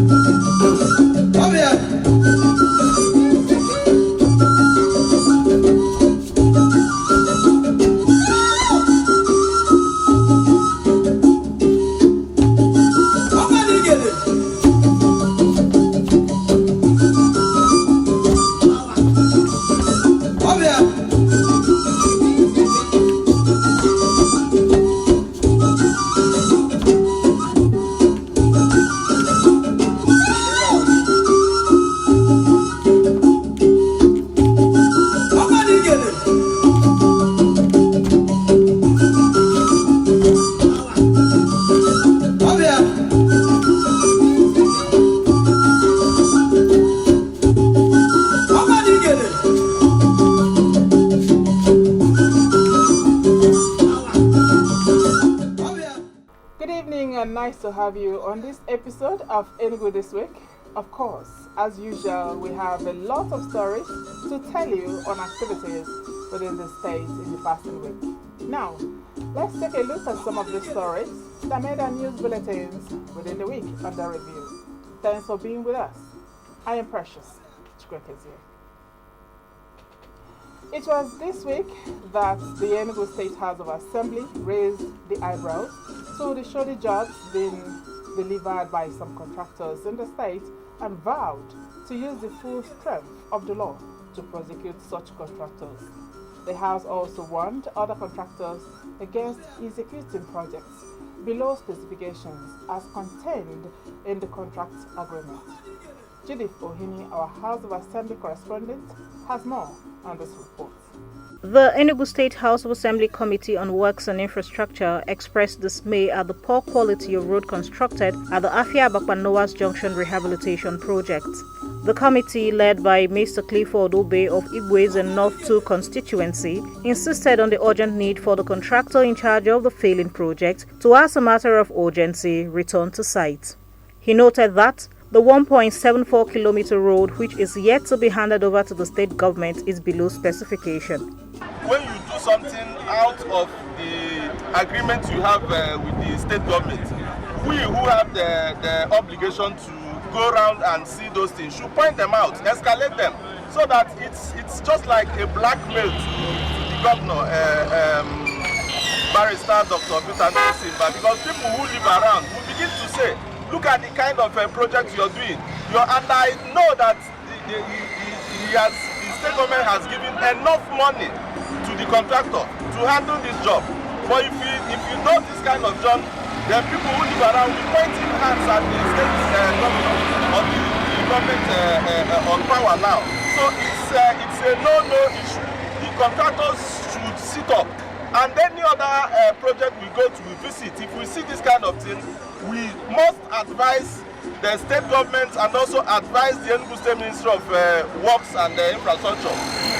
Come here. Nice to have you on this episode of Enugu This Week. Of course, as usual, we have a lot of stories to tell you on activities within the state in the past week. Now, let's take a look at some of the stories that made our news bulletins within the week under review. Thanks for being with us. I am Precious Chikwekezie. It was this week that the Enugu State House of Assembly raised the eyebrows to the shoddy jobs being delivered by some contractors in the state and vowed to use the full strength of the law to prosecute such contractors. The House also warned other contractors against executing projects below specifications as contained in the contract agreement. Judith Ohini, our House of Assembly correspondent, has more on this report. The Enugu State House of Assembly Committee on Works and Infrastructure expressed dismay at the poor quality of road constructed at the Afia Bakpanoas Junction Rehabilitation Project. The committee, led by Mr. Clifford Obe of Igweze North 2 constituency, insisted on the urgent need for the contractor in charge of the failing project to, as a matter of urgency, return to site. He noted that the 1.74 kilometer road, which is yet to be handed over to the state government, is below specification. When you do something out of the agreement you have with the state government, we who have the obligation to go around and see those things should point them out, escalate them, so that it's just like a blackmail to the governor, Barrister Dr. Peter Simba, because people who live around will begin to say, look at the kind of project you're doing. And I know that the state government has given enough money to the contractor to handle this job. But if you know this kind of job, then people who live around will pointing hands at the state government or the government on power now. So it's a no-no issue. The contractors should sit up. And any other project we go to, we visit, if we see this kind of thing, we must advise the state government and also advise the Enugu State Ministry of Works and Infrastructure.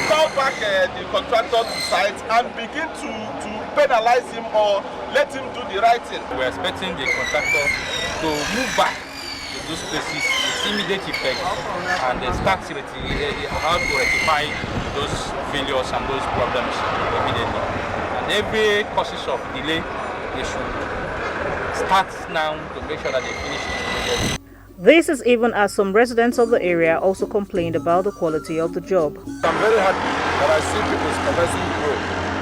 Call back the contractor to site and begin to penalize him or let him do the right thing. We're expecting the contractor to move back to those places with immediate effect and start how to rectify those failures and those problems immediately. And every causes of delay, they should start now to make sure that they finish it. This is even as some residents of the area also complained about the quality of the job. I'm very happy that I see people supervising the road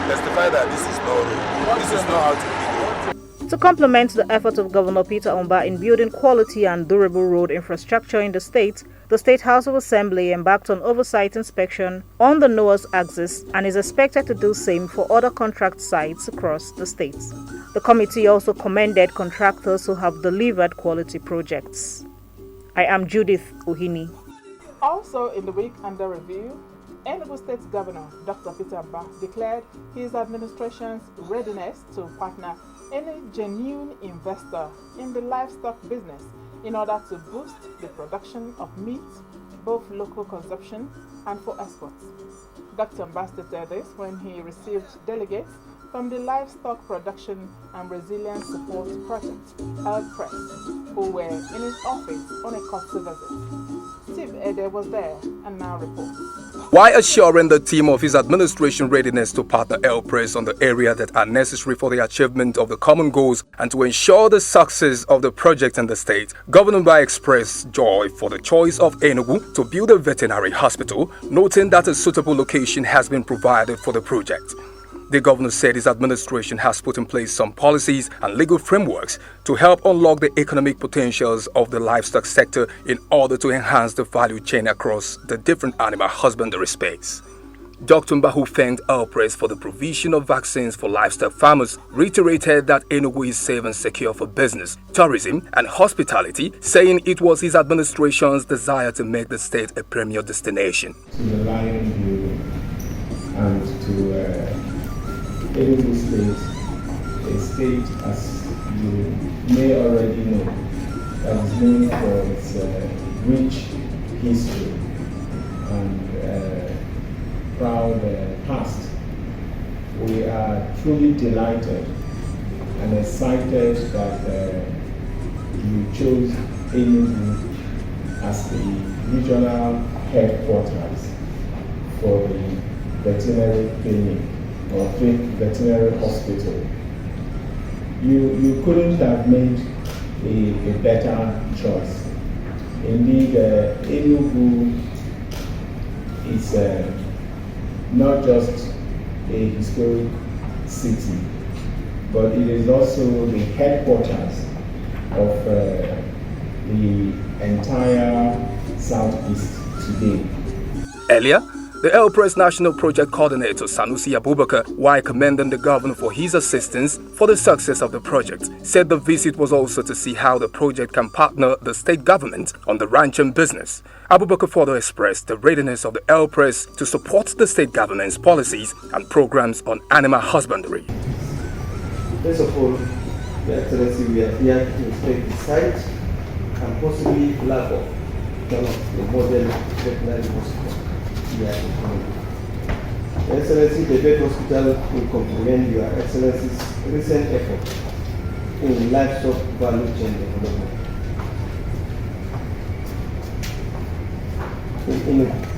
testify that this is not road. This is not how to be road. To complement the effort of Governor Peter Omba in building quality and durable road infrastructure in the State House of Assembly embarked on oversight inspection on the Noah's axis and is expected to do same for other contract sites across the state. The committee also commended contractors who have delivered quality projects. I am Judith Ohini. Also in the week under review, Enugu State Governor Dr. Peter Omba declared his administration's readiness to partner any genuine investor in the livestock business in order to boost the production of meat, both local consumption and for exports. Dr. Omba stated this when he received delegates from the Livestock Production and Resilience Support Project, LPRES, who were in his office on a courtesy visit. Steve Ede was there and now reports. While assuring the team of his administration readiness to partner LPRES on the areas that are necessary for the achievement of the common goals and to ensure the success of the project in the state, Governor Mba expressed joy for the choice of Enugu to build a veterinary hospital, noting that a suitable location has been provided for the project. The governor said his administration has put in place some policies and legal frameworks to help unlock the economic potentials of the livestock sector in order to enhance the value chain across the different animal husbandry space. Dr. Mba, who thanked LPRES for the provision of vaccines for livestock farmers, reiterated that Enugu is safe and secure for business, tourism and hospitality, saying it was his administration's desire to make the state a premier destination. To the Lion View and to Enugu State, a state, as you may already know, that is known for its rich history and proud past. We are truly delighted and excited that you chose Enugu as the regional headquarters for the veterinary clinic or veterinary hospital. You couldn't have made a better choice. Indeed, Enugu is not just a historic city, but it is also the headquarters of the entire Southeast today. Earlier, the LPRES National Project Coordinator Sanusi Abubakar, while commending the governor for his assistance for the success of the project, said the visit was also to see how the project can partner the state government on the ranching business. Abubakar further expressed the readiness of the LPRES to support the state government's policies and programs on animal husbandry. First of all, Your Excellency, we are here to inspect the site and possibly flag off one of the model veterinary hospital. Your Excellency, the vet hospital will complement Your Excellency's recent effort in livestock value chain development.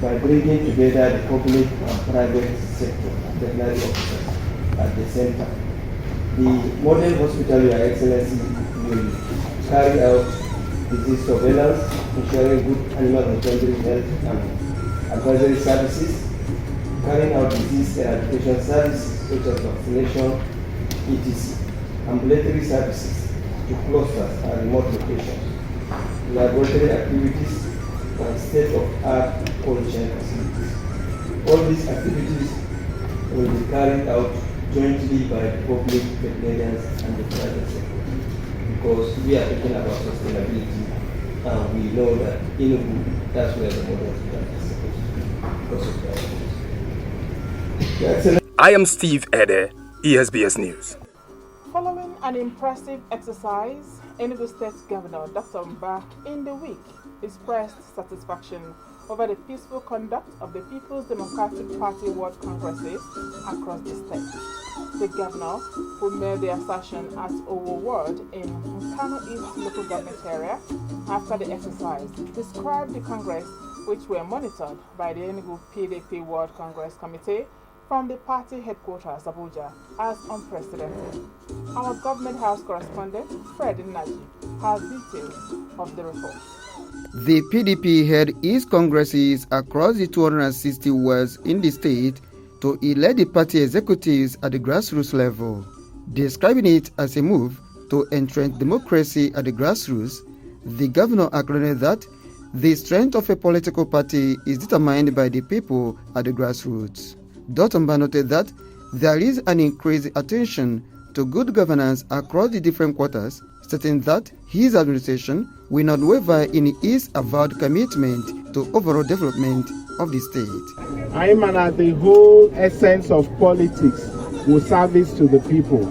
By bringing together the public and private sector veterinary officers at the same time, the modern hospital, Your Excellency, will carry out disease surveillance, ensuring good animal husbandry health and advisory services, carrying out disease eradication services such as vaccination, etc., ambulatory services to clusters and remote locations, laboratory activities, and state-of-art cold chain facilities. All these activities will be carried out jointly by the public, veterinarians, and the private sector, because we are thinking about sustainability, and we know that Enugu, that's where the model is supposed to be because of that. I am Steve Ede, ESBS News. Following an impressive exercise, Enugu State Governor Dr. Mba in the week expressed satisfaction over the peaceful conduct of the People's Democratic Party World Congresses across the state. The governor, who made the assertion at Owo Ward in Nkano East local government area after the exercise, described the Congress, which were monitored by the Enugu PDP World Congress Committee from the party headquarters, Abuja, as unprecedented. Our government house correspondent, Fred Naji, has details of the report. The PDP held its congresses across the 260 wards in the state to elect the party executives at the grassroots level. Describing it as a move to entrench democracy at the grassroots, the governor acknowledged that the strength of a political party is determined by the people at the grassroots. Dr. Mba noted that there is an increased attention to good governance across the different quarters, stating that his administration will not waver in its avowed commitment to overall development of the state. I am at the whole essence of politics with service to the people,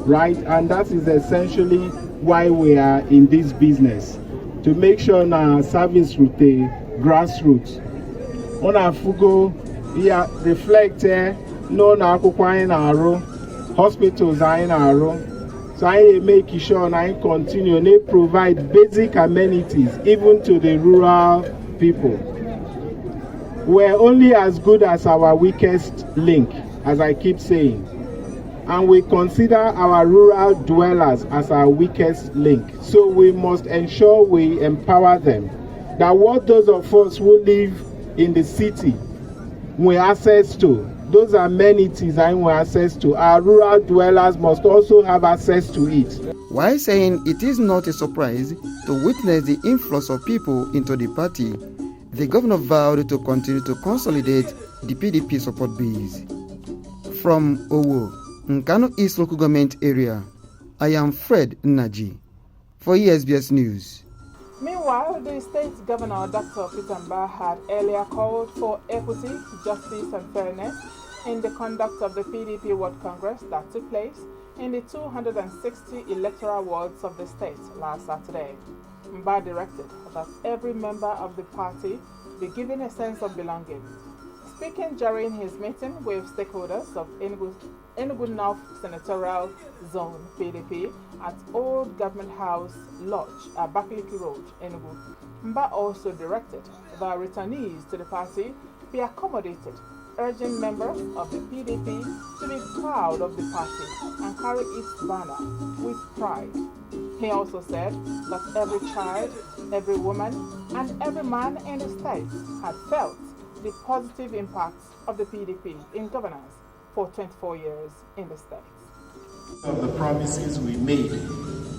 right? And that is essentially why we are in this business, to make sure our service with the grassroots. On our fugo, we are reflected, no na akwụkwọ anyị na-arụ hospitals are in our room. So I make sure and I continue to provide basic amenities even to the rural people. We're only as good as our weakest link, as I keep saying. And we consider our rural dwellers as our weakest link. So we must ensure we empower them. That what those of us who live in the city we access to, those amenities and we access to, our rural dwellers must also have access to it. While saying it is not a surprise to witness the influx of people into the party, the governor vowed to continue to consolidate the PDP support base. From Owo, Nkano East Local Government Area, I am Fred Naji for ESBS News. Meanwhile, the state governor, Dr. Peter Mba, had earlier called for equity, justice and fairness in the conduct of the PDP World Congress that took place in the 260 electoral wards of the state last Saturday. Mba directed that every member of the party be given a sense of belonging. Speaking during his meeting with stakeholders of Enugu North Senatorial Zone PDP at Old Government House Lodge at Bakaliki Road, Enugu, Mba also directed that returnees to the party be accommodated, urging members of the PDP to be proud of the party and carry its banner with pride. He also said that every child, every woman, and every man in the state had felt the positive impacts of the PDP in governance for 24 years in the state. Of the promises we made,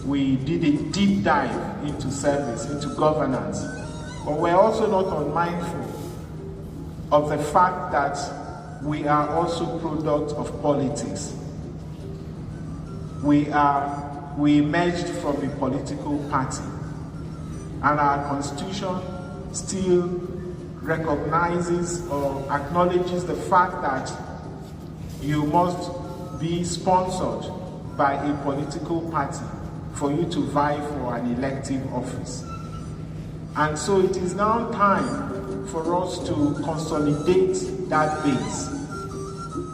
we did a deep dive into service, into governance, but we're also not unmindful of the fact that we are also product of politics. We emerged from a political party, and our constitution still recognizes or acknowledges the fact that you must be sponsored by a political party for you to vie for an elective office. And so it is now time for us to consolidate that base.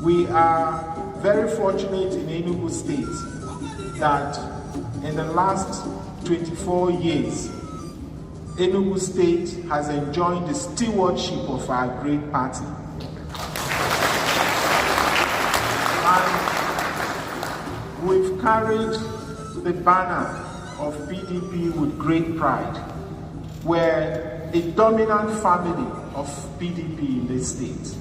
We are very fortunate in Enugu State that in the last 24 years, Enugu State has enjoyed the stewardship of our great party. And we've carried the banner of PDP with great pride. We're a dominant family of PDP in this state.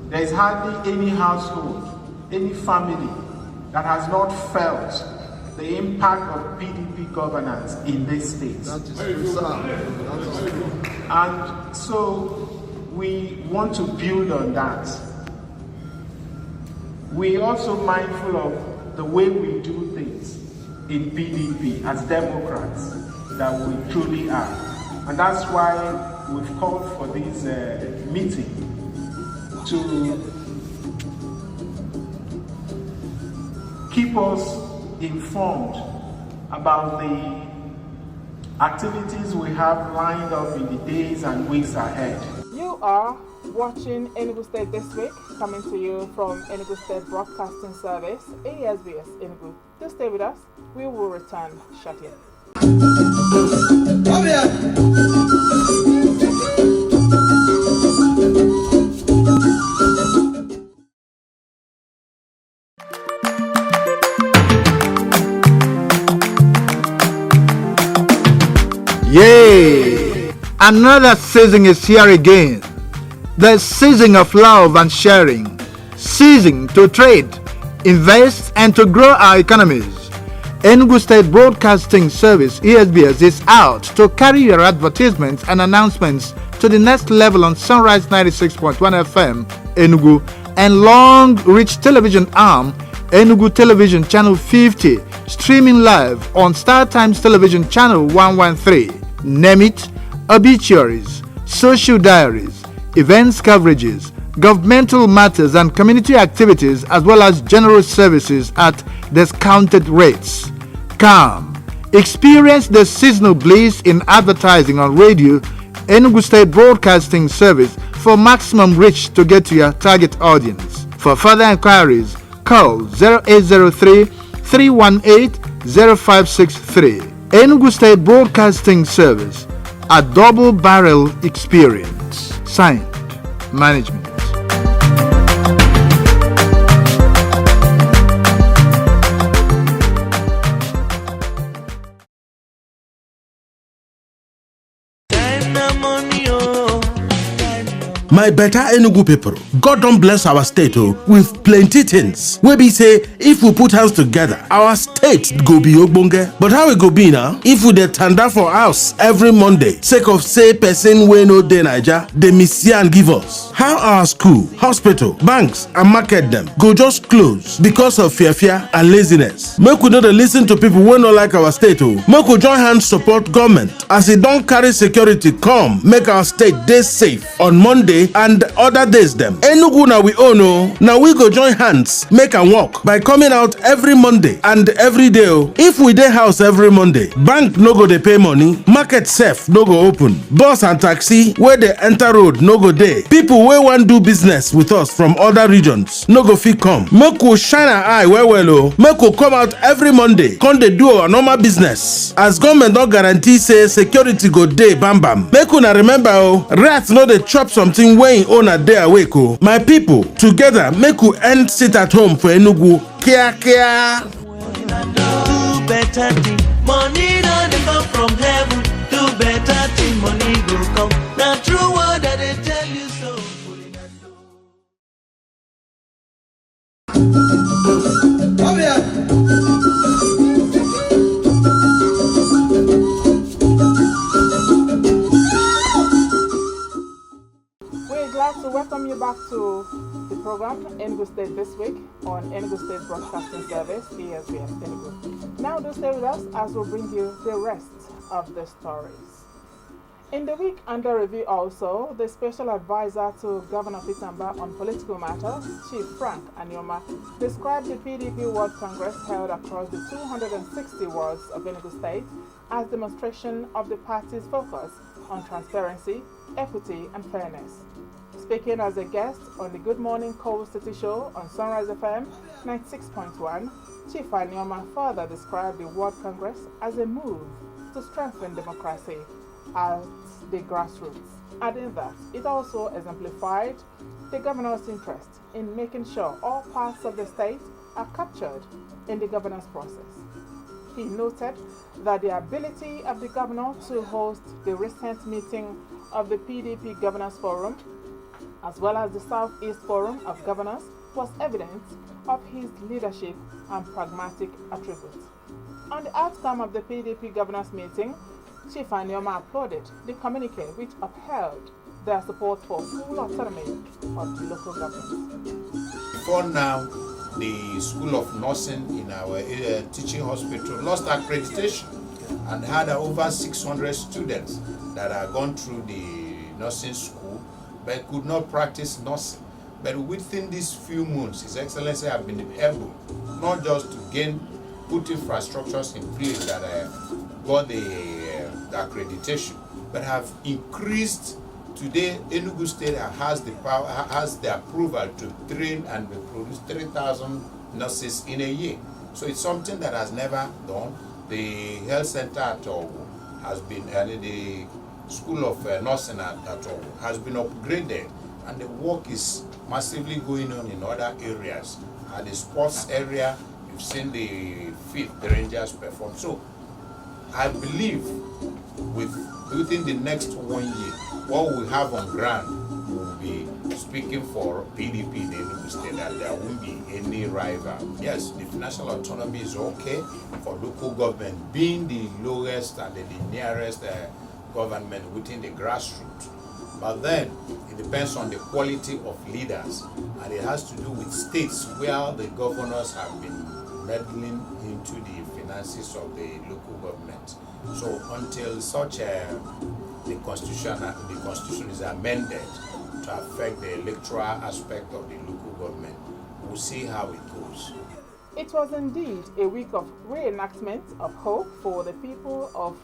There's hardly any household, any family that has not felt the impact of PDP governance in this state. And so we want to build on that. We're also mindful of the way we do things in PDP as Democrats that we truly are. And that's why we've called for this meeting to keep us informed about the activities we have lined up in the days and weeks ahead. You are watching Enugu State This Week, coming to you from Enugu State Broadcasting Service, ASBS Enugu. Do stay with us. We will return shortly. Yay! Another season is here again. The season of love and sharing. Season to trade, invest and to grow our economies. Enugu State Broadcasting Service (ESBS) is out to carry your advertisements and announcements to the next level on Sunrise 96.1 FM Enugu and long reach television arm Enugu Television Channel 50, streaming live on Star Times Television Channel 113. Name it: obituaries, social diaries, events coverages, governmental matters and community activities, as well as general services at discounted rates. Come, experience the seasonal bliss in advertising on radio, Enugu State Broadcasting Service, for maximum reach to get to your target audience. For further inquiries, Call 0803 318 0563. Enugu State Broadcasting Service, a double barrel experience. Signed, Management. My better Enugu people, God don't bless our state with plenty things. We be say, if we put hands together, our state go be ogbonge. But how it go be now? If we dey tanda for house every Monday, sake of say person wey no dey Naija, they miss and give us. How our school, hospital, banks and market them go just close because of fear and laziness. Make we no dey listen to people wey no like our state. Make we join hands support government as it don't carry security come, make our state dey safe on Monday and other days them. Enugu na we own now we go join hands make am work by coming out every Monday and every day. If we dey house every Monday, bank no go dey pay money, market sef no go open, bus and taxi where they enter road no go dey. People wey wan do business with us from other regions no go fit come. Make we shine our eye well make we come out every Monday come dey do our normal business as government don guarantee say security go dey bam bam. Make una remember rats no dey chop something wey im own a day awake. My people, together make we end sit at home for Enugu. Kia. Do better thing, money no dey come from heaven. Do better thing, money go come. Na true word that they tell you so. Come here. To welcome you back to the program Enugu State This Week on Enugu State Broadcasting Service, ESBS Enugu. Now do stay with us as we'll bring you the rest of the stories. In the week under review also, the Special Advisor to Governor Pitamba on political matters, Chief Frank Anyoma, described the PDP World Congress held across the 260 wards of Enugu State as demonstration of the party's focus on transparency, equity and fairness. Speaking as a guest on the Good Morning Coal City Show on Sunrise FM 96.1, Chief Anyoma further described the World Congress as a move to strengthen democracy at the grassroots, adding that it also exemplified the governor's interest in making sure all parts of the state are captured in the governance process. He noted that the ability of the governor to host the recent meeting of the PDP Governors Forum as well as the Southeast Forum of Governors was evidence of his leadership and pragmatic attributes. On the outcome of the PDP Governors meeting, Chief Anyoma applauded the communique which upheld their support for full autonomy of the local government. Before now, the School of Nursing in our teaching hospital lost accreditation and had over 600 students that have gone through the nursing school but could not practice nursing. But within these few months, His Excellency have been able not just to put infrastructures in place that got the accreditation, but have increased. Today, Enugu State has the power, has the approval to train and produce 3,000 nurses in a year. So it's something that has never done. The health center at Ogu has been, the School of Nursing at Ogu has been upgraded, and the work is massively going on in other areas. At the sports area, you've seen the Rangers perform. So I believe within the next 1 year, what we have on ground will be speaking for PDP in Enugu State, that there won't be any rival. Yes, the financial autonomy is okay for local government being the lowest and the nearest government within the grassroots. But then it depends on the quality of leaders, and it has to do with states where the governors have been meddling into the finances of the local government. So until such the constitution is amended to affect the electoral aspect of the local government, we'll see how it goes. It was indeed a week of reenactment of hope for the people of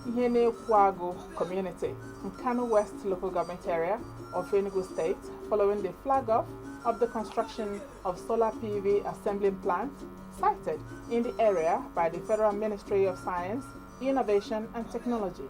Ihenekwago community in Kano West local government area of Enugu State, following the flag-off of the construction of solar PV assembling plant sited in the area by the Federal Ministry of Science, Innovation and Technology.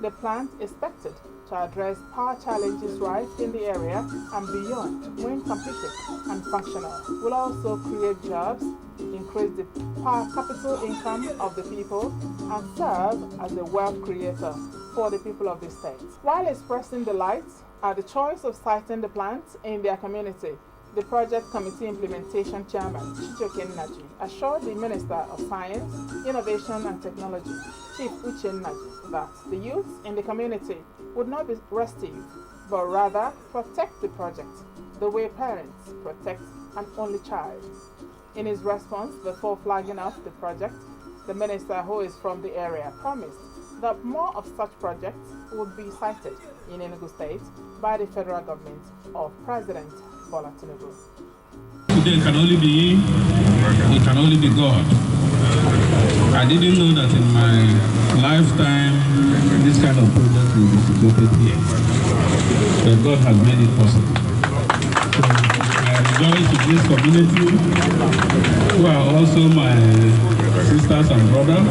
The plant is expected to address power challenges right in the area and beyond when completed and functional. Will also create jobs, increase the per capital income of the people, and serve as a wealth creator for the people of the state. While expressing delight at the choice of siting the plant in their community, the project committee implementation chairman, Chijoke Nnaji, assured the Minister of Science, Innovation and Technology, Chief Uche Nnaji, that the youth in the community would not be restive, but rather protect the project the way parents protect an only child. In his response before flagging off the project, the minister, who is from the area, promised that more of such projects would be cited in Enugu State by the federal government of President Bola Tinubu. Today can only be him, it can only be God. I didn't know that in my lifetime this kind of project will be situated here. But God has made it possible. So I rejoice with this community who are also my sisters and brothers.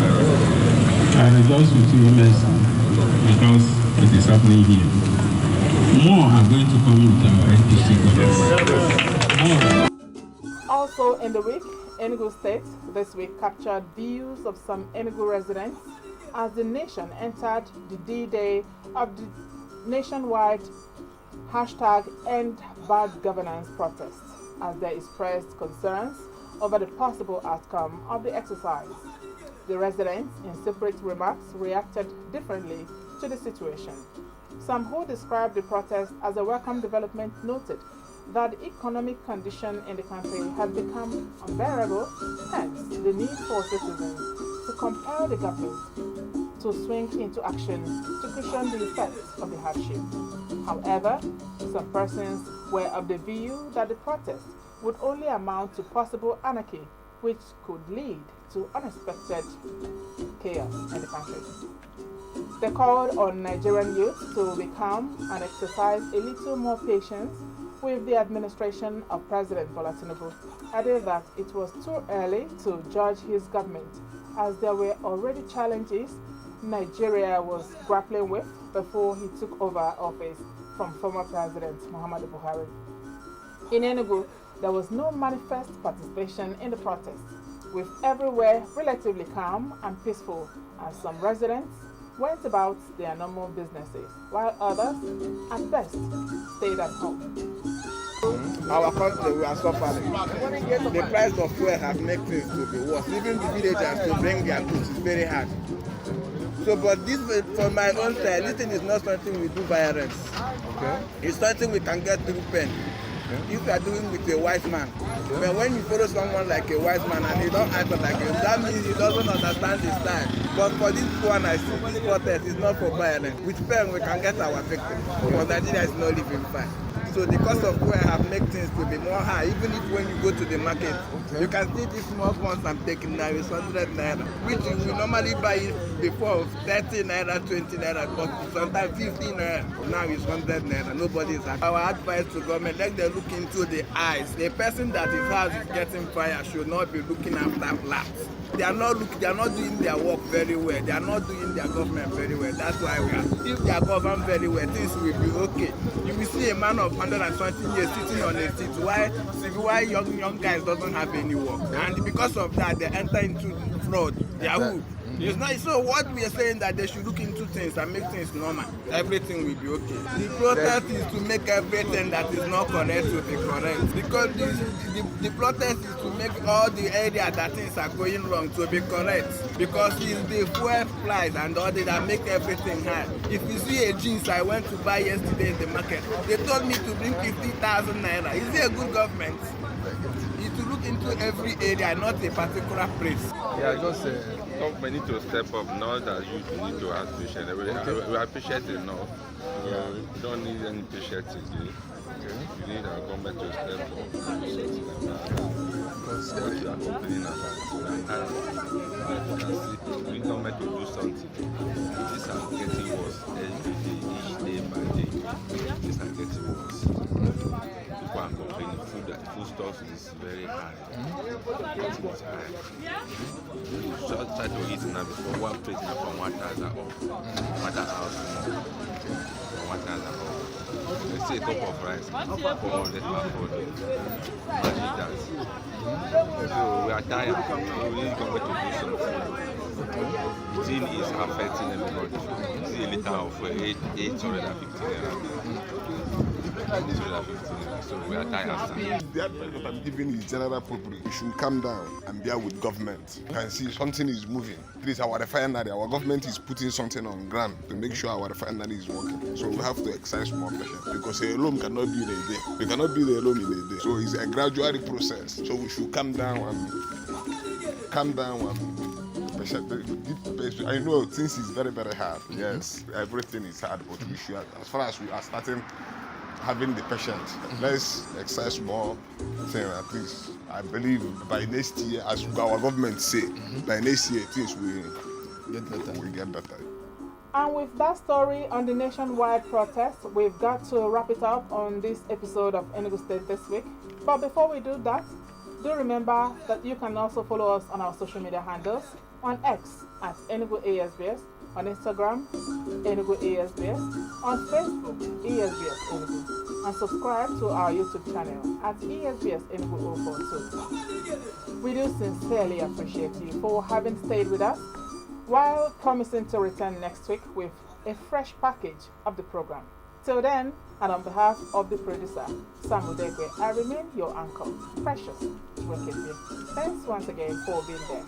I rejoice with you immensely because it is happening here. More are going to come into our NPC. Also in the week, Enugu State this week captured views of some Enugu residents as the nation entered the D-Day of the nationwide #EndBadGovernance protest, as they expressed concerns over the possible outcome of the exercise. The residents, in separate remarks, reacted differently to the situation. Some who described the protest as a welcome development noted that the economic condition in the country had become unbearable, hence the need for citizens to compel the government to swing into action to cushion the effects of the hardship. However, some persons were of the view that the protest would only amount to possible anarchy, which could lead to unexpected chaos in the country. They called on Nigerian youth to be calm and exercise a little more patience with the administration of President Bola Tinubu, added that it was too early to judge his government, as there were already challenges Nigeria was grappling with before he took over office from former President Muhammadu Buhari. In Enugu, there was no manifest participation in the protest, with everywhere relatively calm and peaceful, as some residents went about their normal businesses, while others, at best, stayed at home. Our country, we are suffering. The price of fuel has made things to be worse. Even the villagers to bring their goods is very hard. So, but this, from my own side, this thing is not something we do violence. Okay. It's something we can get through pen. Okay. If you are doing with a wise man. Okay. But when you follow someone like a wise man and he don't act like him, that means he doesn't understand his time. But for this one, I see this protest is not for violence. With pen, we can get our victims. Because Nigeria is not living fine. So the cost of fuel have made things to be more high. Even if when you go to the market, you can see these small ones I'm taking now is 100 naira, which you will normally buy it before 30 naira, 20 naira, but sometimes 15 naira. Now it's 100 naira. Nobody is happy. Our advice to government, let them look into the eyes. The person that his house is getting fire should not be looking after flats. They are not doing their work very well. They are not doing their government very well. That's why we are. If they are governed very well, things will be okay. You will see a man of 120 years sitting on a seat. Why young guys doesn't have any work? And because of that, they enter into fraud. Yahoo. It's not, so what we are saying that they should look into things and make things normal. Everything will be okay. The protest is to make everything that is not correct to be correct. Because the protest is to make all the area that things are going wrong to be correct. Because it's the fuel price and all that make everything high. If you see a jeans I went to buy yesterday in the market, they told me to bring 50,000 naira. Is it a good government? It's to look into every area, not a particular place. Yeah, just government need to step up now that you need to ask patience. We appreciate enough. Yeah, we don't need any patience again. We need our government to step up and do something about it. What you are complaining about, we are tired. You can see, we need government to do something. These are getting worse every day, each day by day. These are getting worse. People are complaining, food stuff is very high. Everything is high. You just try to eat now before one plate now from 1,000 up. 1,000 house more. From 1,000 up. Let's say a cup of rice, 400 per 4 days. Imagine that. So we are tired. We need government to do something. The thing is affecting everybody. See a liter of 850 naira. So we are tired. The advice that I'm giving is general public. We should calm down and bear with government. You can see something is moving. Please, our refinery, our government is putting something on ground to make sure our refinery is working. So we have to exercise more patience because a loan cannot be in a day. We cannot build a loan in a day. So it's a gradual process. So we should calm down and I know things is very, very hard. Yes, everything is hard, but we should, as far as we are starting having the patience, let's exercise more thing at least. I believe by next year, as our government say, by next year things will get better. And with that story on the nationwide protest, we've got to wrap it up on this episode of Enugu State This Week. But before we do that, do remember that you can also follow us on our social media handles, on X at Enugu ASBS, on Instagram, Enugu ASBS, on Facebook, ESBS Enugu, and subscribe to our YouTube channel at ESBS Enugu 042. We do sincerely appreciate you for having stayed with us, while promising to return next week with a fresh package of the program. Till then, and on behalf of the producer, Sam Udegwe, I remain your uncle, Precious Wekebie. Thanks once again for being there.